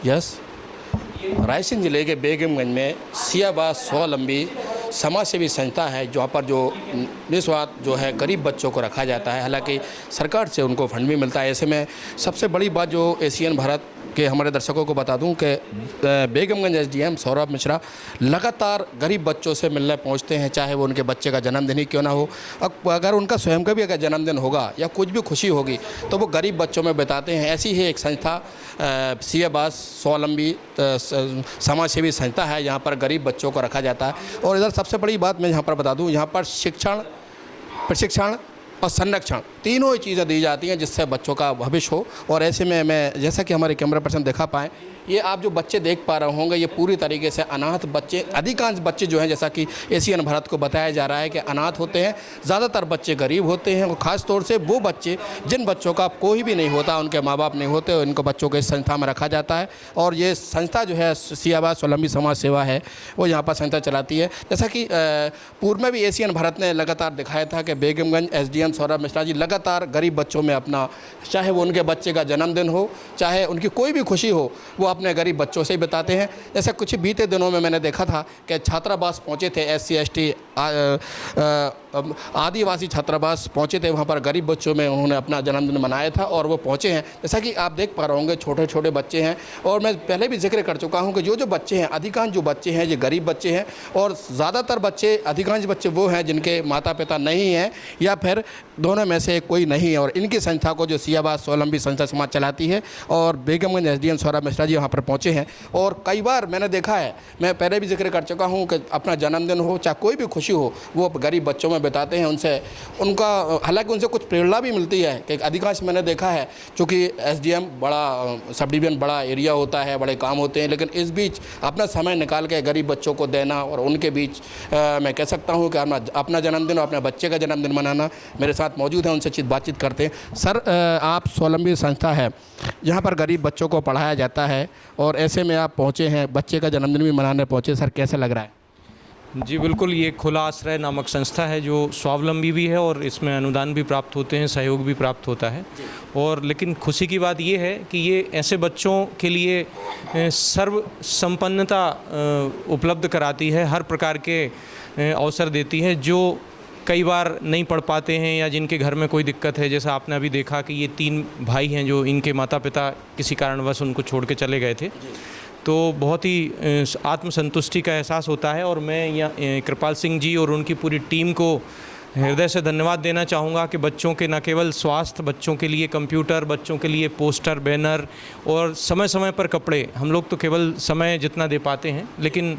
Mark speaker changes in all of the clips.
Speaker 1: Yes, Raisen जिले के बेगमगंज में सियाबाद स्वावलंबी समाज सेवी संस्था है, जहाँ पर जो निस्वार्थ जो है गरीब बच्चों को रखा जाता है। हालांकि सरकार से उनको फंड भी मिलता है। ऐसे में सबसे बड़ी बात जो एशियन भारत के हमारे दर्शकों को बता दूं कि बेगमगंज एसडीएम सौरभ मिश्रा लगातार गरीब बच्चों से मिलने पहुंचते हैं, चाहे वो उनके बच्चे का जन्मदिन ही क्यों ना हो। अगर उनका स्वयं का भी अगर जन्मदिन होगा या कुछ भी खुशी होगी तो वो गरीब बच्चों में बिताते हैं। ऐसी ही एक संस्था सियाबाद स्वावलंबी समाज सेवी संस्था है, यहाँ पर गरीब बच्चों को रखा जाता है। और इधर सबसे बड़ी बात मैं यहाँ पर बता दूँ, यहाँ पर शिक्षण, प्रशिक्षण और संरक्षण तीनों ही चीज़ें दी जाती हैं जिससे बच्चों का भविष्य हो। और ऐसे में मैं, जैसा कि हमारे कैमरा पर्सन दिखा पाएँ, ये आप जो बच्चे देख पा रहे होंगे, ये पूरी तरीके से अनाथ बच्चे, अधिकांश बच्चे जो हैं, जैसा कि एशियन भारत को बताया जा रहा है कि अनाथ होते हैं। ज़्यादातर बच्चे गरीब होते हैं, और ख़ास तौर से वो बच्चे जिन बच्चों का कोई भी नहीं होता, उनके माँ बाप नहीं होते, इनको बच्चों को इस संस्था में रखा जाता है। और ये संस्था जो है सियाबाद स्वावलंबी समाज सेवा है, वो यहाँ पर संस्था चलाती है। जैसा कि पूर्व में भी एशियन भारत ने लगातार दिखाया था कि बेगमगंज एसडीएम सौरभ मिश्रा जी लगातार गरीब बच्चों में अपना, चाहे वो उनके बच्चे का जन्मदिन हो, चाहे उनकी कोई भी खुशी हो, वो अपने गरीब बच्चों से ही बताते हैं। जैसे कुछ बीते दिनों में मैंने देखा था कि छात्रावास पहुंचे थे, SC ST आदिवासी छात्रावास पहुंचे थे, वहां पर गरीब बच्चों में उन्होंने अपना जन्मदिन मनाया था और वो पहुंचे हैं। जैसा कि आप देख पा रहे होंगे, छोटे छोटे बच्चे हैं। और मैं पहले भी जिक्र कर चुका हूं कि जो बच्चे हैं, अधिकांश जो बच्चे हैं, ये गरीब बच्चे हैं। और ज़्यादातर बच्चे, अधिकांश बच्चे वो हैं जिनके माता पिता नहीं हैं या फिर दोनों में से कोई नहीं है। और इनकी संस्था को जो सियाबाद स्वावलंबी संस्था समाज चलाती है, और बेगमगंज SDM सौरभ मिश्रा जी वहाँ पर पहुँचे हैं। और कई बार मैंने देखा है, मैं पहले भी जिक्र कर चुका हूँ कि अपना जन्मदिन हो, चाहे कोई भी खुशी हो, वो गरीब बच्चों में बिताते हैं। उनसे उनका, हालांकि उनसे कुछ प्रेरणा भी मिलती है कि अधिकांश मैंने देखा है, चूँकि SDM बड़ा सब डिवीज़न बड़ा एरिया होता है, बड़े काम होते हैं, लेकिन इस बीच अपना समय निकाल के गरीब बच्चों को देना और उनके बीच मैं कह सकता हूँ कि अपना जन्मदिन और अपने बच्चे का जन्मदिन मनाना। मेरे साथ मौजूद हैं, उनसे बातचीत करते हैं। सर, आप स्वावलंबी संस्था है, यहाँ पर गरीब बच्चों को पढ़ाया जाता है, और ऐसे में आप पहुँचे हैं, बच्चे का जन्मदिन भी मनाने पहुँचे। सर, कैसा लग रहा है?
Speaker 2: जी बिल्कुल, ये खुला आश्रय नामक संस्था है जो स्वावलंबी भी है और इसमें अनुदान भी प्राप्त होते हैं, सहयोग भी प्राप्त होता है। और लेकिन खुशी की बात ये है कि ये ऐसे बच्चों के लिए सर्व संपन्नता उपलब्ध कराती है, हर प्रकार के अवसर देती है जो कई बार नहीं पढ़ पाते हैं या जिनके घर में कोई दिक्कत है। जैसा आपने अभी देखा कि ये 3 भाई हैं जो इनके माता पिता किसी कारणवश उनको छोड़ के चले गए थे, तो बहुत ही आत्मसंतुष्टि का एहसास होता है। और मैं यहाँ कृपाल सिंह जी और उनकी पूरी टीम को हृदय से धन्यवाद देना चाहूँगा कि बच्चों के न केवल स्वास्थ्य, बच्चों के लिए कंप्यूटर, बच्चों के लिए पोस्टर, बैनर और समय समय पर कपड़े, हम लोग तो केवल समय जितना दे पाते हैं, लेकिन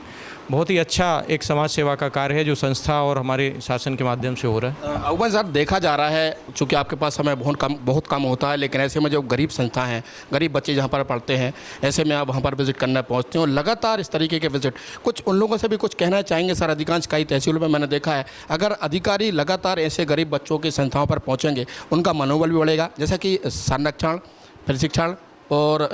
Speaker 2: बहुत ही अच्छा एक समाज सेवा का कार्य है जो संस्था और हमारे शासन के माध्यम से हो रहा है।
Speaker 1: अवगन सर, देखा जा रहा है, चूँकि आपके पास समय बहुत कम होता है, लेकिन ऐसे में जो गरीब संस्था हैं, गरीब बच्चे जहाँ पर पढ़ते हैं, ऐसे में आप वहाँ पर विज़िट करना पहुँचते हैं और लगातार इस तरीके के विज़िट, कुछ उन लोगों से भी कुछ कहना चाहेंगे? सर, अधिकांश कई तहसीलों में मैंने देखा है, अगर अधिकारी लगातार ऐसे गरीब बच्चों की संस्थाओं पर पहुँचेंगे, उनका मनोबल भी बढ़ेगा। जैसा कि संरक्षण, प्रशिक्षण और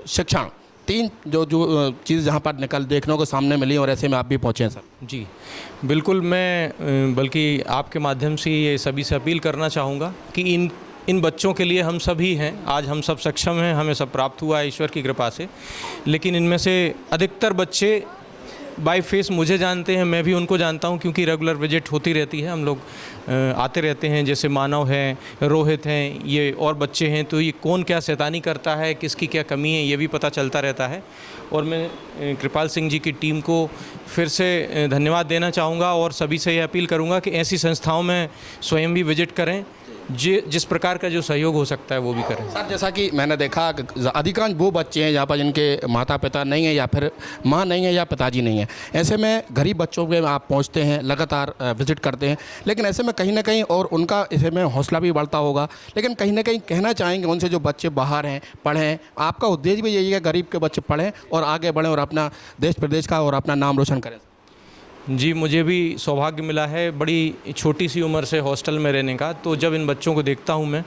Speaker 1: शिक्षण, 3 जो चीज़ जहाँ पर निकल देखने को सामने मिली, और ऐसे में आप भी पहुँचे हैं। सर
Speaker 2: जी बिल्कुल, मैं बल्कि आपके माध्यम से ये सभी से अपील करना चाहूँगा कि इन बच्चों के लिए हम सभी हैं, आज हम सब सक्षम हैं, हमें सब प्राप्त हुआ है ईश्वर की कृपा से, लेकिन इनमें से अधिकतर बच्चे बाय फेस मुझे जानते हैं, मैं भी उनको जानता हूं, क्योंकि रेगुलर विजिट होती रहती है, हम लोग आते रहते हैं। जैसे मानव हैं, रोहित हैं, ये और बच्चे हैं, तो ये कौन क्या शैतानी करता है, किसकी क्या कमी है, ये भी पता चलता रहता है। और मैं कृपाल सिंह जी की टीम को फिर से धन्यवाद देना चाहूँगा और सभी से ये अपील करूँगा कि ऐसी संस्थाओं में स्वयं भी विजिट करें, जिस प्रकार का जो सहयोग हो सकता है वो भी करें।
Speaker 1: सर, जैसा कि मैंने देखा, अधिकांश वो बच्चे हैं यहाँ पर जिनके माता पिता नहीं हैं, या फिर माँ नहीं है या पिताजी नहीं है। ऐसे में गरीब बच्चों के आप पहुँचते हैं, लगातार विजिट करते हैं, लेकिन ऐसे में कहीं ना कहीं और उनका ऐसे में हौसला भी बढ़ता होगा। लेकिन कहीं ना कहीं कहना चाहेंगे उनसे, जो बच्चे बाहर हैं, पढ़ें, आपका उद्देश्य भी यही है गरीब के बच्चे पढ़ें और आगे बढ़ें और अपना देश प्रदेश का और अपना नाम रोशन करें।
Speaker 2: जी, मुझे भी सौभाग्य मिला है बड़ी छोटी सी उम्र से हॉस्टल में रहने का, तो जब इन बच्चों को देखता हूँ मैं,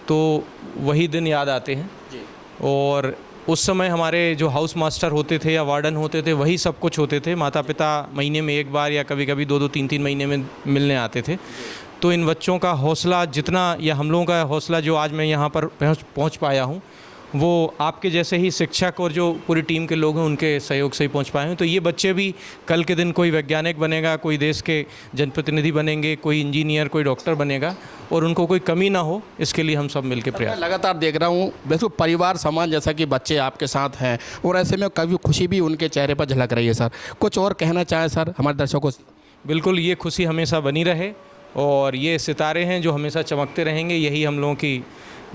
Speaker 2: तो वही दिन याद आते हैं जी। और उस समय हमारे जो हाउस मास्टर होते थे या वार्डन होते थे, वही सब कुछ होते थे। माता पिता महीने में एक बार या कभी कभी 2-2, 3-3 महीने में मिलने आते थे। तो इन बच्चों का हौसला जितना, या हम लोगों का हौसला जो आज मैं यहाँ पर पहुँच पाया हूँ, वो आपके जैसे ही शिक्षक और जो पूरी टीम के लोग हैं उनके सहयोग से ही पहुंच पाए हैं। तो ये बच्चे भी कल के दिन कोई वैज्ञानिक बनेगा, कोई देश के जनप्रतिनिधि बनेंगे, कोई इंजीनियर, कोई डॉक्टर बनेगा और उनको कोई कमी ना हो, इसके लिए हम सब मिलकर
Speaker 1: मैं
Speaker 2: प्रयास।
Speaker 1: लगातार देख रहा हूँ वैसे परिवार समान जैसा कि बच्चे आपके साथ हैं और ऐसे में कभी खुशी भी उनके चेहरे पर झलक रही है सर। कुछ और कहना चाहें सर हमारे दर्शकों से?
Speaker 2: बिल्कुल, ये खुशी हमेशा बनी रहे और ये सितारे हैं जो हमेशा चमकते रहेंगे, यही हम लोगों की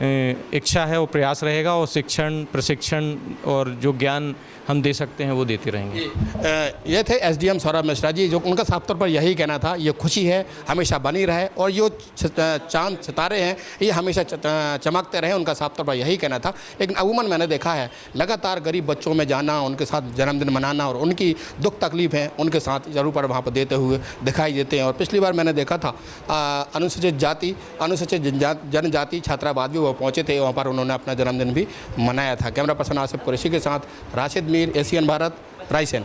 Speaker 2: इच्छा है और प्रयास रहेगा। और शिक्षण, प्रशिक्षण और जो ज्ञान हम दे सकते हैं वो देते रहेंगे।
Speaker 1: ये थे एसडीएम सौरभ मिश्रा जी, जो उनका साफ तौर पर यही कहना था, ये खुशी है हमेशा बनी रहे और जो चांद सितारे हैं ये हमेशा चमकते रहे, उनका साफ तौर पर यही कहना था। लेकिन अमूमन मैंने देखा है लगातार गरीब बच्चों में जाना, उनके साथ जन्मदिन मनाना और उनकी दुख तकलीफ है उनके साथ ज़रूर पर वहाँ पर देते हुए दिखाई देते हैं। और पिछली बार मैंने देखा था अनुसूचित जाति, अनुसूचित जनजाति छात्रावाद भी वो पहुँचे थे, वहाँ पर उन्होंने अपना जन्मदिन भी मनाया था। कैमरा पर्सन आसिफ कुरैशी के साथ राशिद मीर, एशियन भारत, रायसेन।